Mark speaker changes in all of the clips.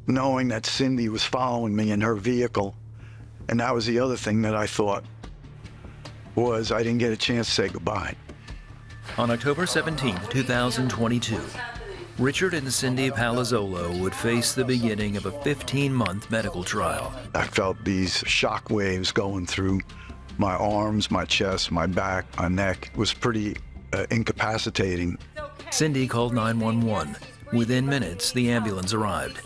Speaker 1: knowing that Cindy was following me in her vehicle. And that was the other thing that I thought was I didn't get a chance to say goodbye.
Speaker 2: On October 17, 2022, Richard and Cindy Palazzolo would face the beginning of a 15-month medical trial.
Speaker 1: I felt these shock waves going through my arms, my chest, my back, my neck. It was pretty incapacitating.
Speaker 2: Cindy called 911. Within minutes, the ambulance arrived.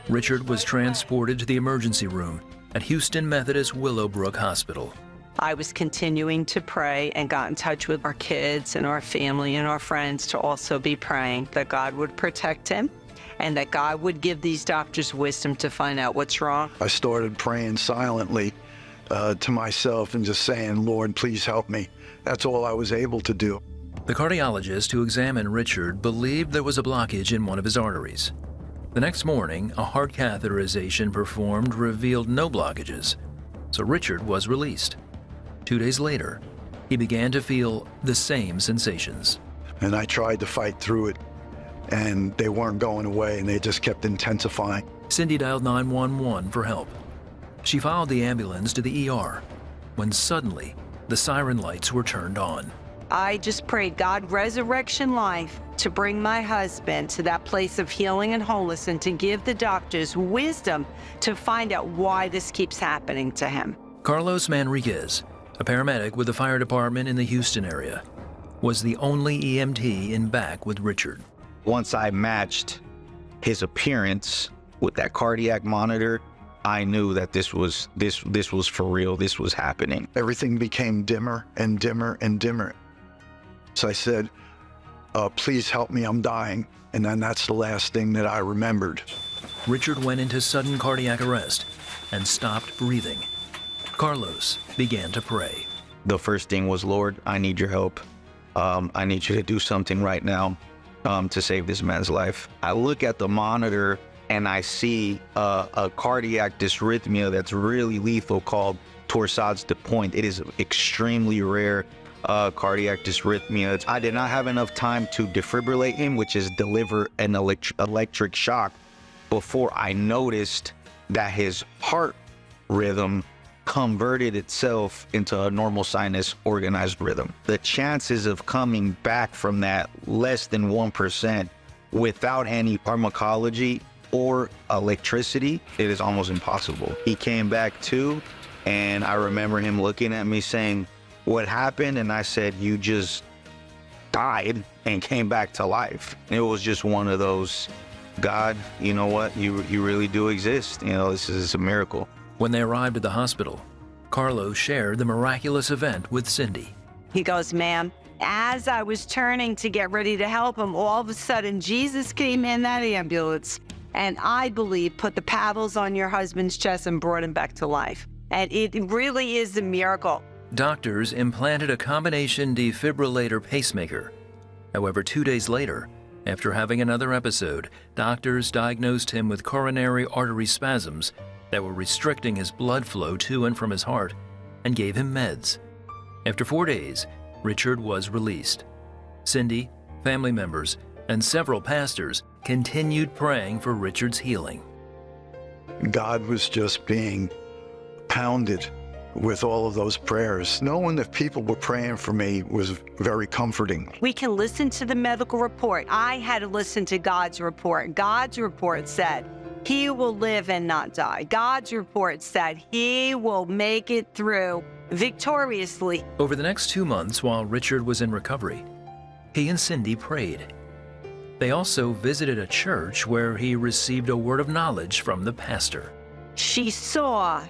Speaker 2: Richard was transported to the emergency room at Houston Methodist Willowbrook Hospital.
Speaker 3: I was continuing to pray and got in touch with our kids and our family and our friends to also be praying that God would protect him and that God would give these doctors wisdom to find out what's wrong.
Speaker 1: I started praying silently to myself and just saying, Lord, please help me. That's all I was able to do.
Speaker 2: The cardiologist who examined Richard believed there was a blockage in one of his arteries. The next morning, a heart catheterization performed revealed no blockages, so Richard was released. 2 days later, he began to feel the same sensations.
Speaker 1: And I tried to fight through it, and they weren't going away, and they just kept intensifying.
Speaker 2: Cindy dialed 911 for help. She followed the ambulance to the ER, when suddenly, the siren lights were turned on.
Speaker 3: I just prayed, God, resurrection life, to bring my husband to that place of healing and wholeness and to give the doctors wisdom to find out why this keeps happening to him.
Speaker 2: Carlos Manriquez, a paramedic with the fire department in the Houston area, was the only EMT in back with Richard.
Speaker 4: Once I matched his appearance with that cardiac monitor, I knew that this was for real. This was happening.
Speaker 1: Everything became dimmer and dimmer and dimmer. So I said, please help me, I'm dying. And then that's the last thing that I remembered.
Speaker 2: Richard went into sudden cardiac arrest and stopped breathing. Carlos began to pray.
Speaker 4: The first thing was, Lord, I need your help. I need you to do something right now to save this man's life. I look at the monitor and I see a cardiac dysrhythmia that's really lethal called torsades de pointe. It is extremely rare cardiac dysrhythmia. I did not have enough time to defibrillate him, which is deliver an electric shock, before I noticed that his heart rhythm converted itself into a normal sinus organized rhythm. The chances of coming back from that less than 1% without any pharmacology or electricity, it is almost impossible. He came back too, and I remember him looking at me saying, what happened? And I said, you just died and came back to life. It was just one of those, God, you know what? You really do exist. You know, this is a miracle.
Speaker 2: When they arrived at the hospital, Carlos shared the miraculous event with Cindy.
Speaker 3: He goes, ma'am, as I was turning to get ready to help him, all of a sudden Jesus came in that ambulance and I believe put the paddles on your husband's chest and brought him back to life. And it really is a miracle.
Speaker 2: Doctors implanted a combination defibrillator pacemaker. However, 2 days later, after having another episode, doctors diagnosed him with coronary artery spasms that were restricting his blood flow to and from his heart and gave him meds. After 4 days, Richard was released. Cindy, family members, and several pastors continued praying for Richard's healing.
Speaker 1: God was just being pounded with all of those prayers. Knowing that people were praying for me was very comforting.
Speaker 3: We can listen to the medical report. I had to listen to God's report. God's report said, he will live and not die. God's report said he will make it through victoriously.
Speaker 2: Over the next 2 months while Richard was in recovery, he and Cindy prayed. They also visited a church where he received a word of knowledge from the pastor.
Speaker 3: She saw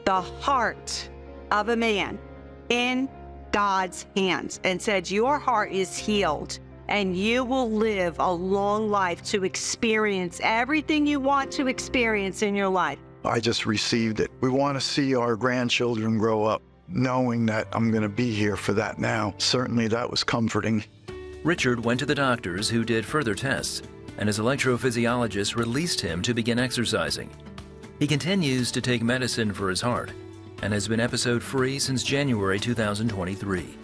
Speaker 3: the heart of a man in God's hands and said, your heart is healed and you will live a long life to experience everything you want to experience in your life.
Speaker 1: I just received it. We want to see our grandchildren grow up knowing that I'm going to be here for that now. Certainly that was comforting.
Speaker 2: Richard went to the doctors who did further tests, and his electrophysiologist released him to begin exercising. He continues to take medicine for his heart and has been episode-free since January 2023.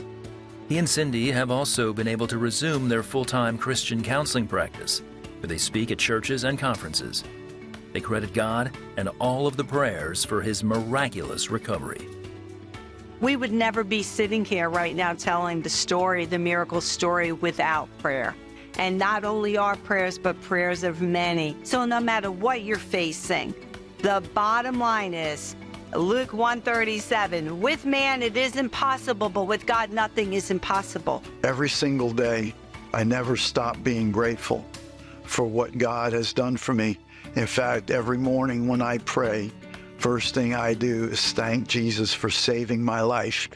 Speaker 2: He and Cindy have also been able to resume their full-time Christian counseling practice, where they speak at churches and conferences. They credit God and all of the prayers for his miraculous recovery.
Speaker 3: We would never be sitting here right now telling the story, the miracle story, without prayer. And not only our prayers, but prayers of many. So no matter what you're facing, the bottom line is Luke 1:37, with man it is impossible, but with God nothing is impossible.
Speaker 1: Every single day, I never stop being grateful for what God has done for me. In fact, every morning when I pray, first thing I do is thank Jesus for saving my life.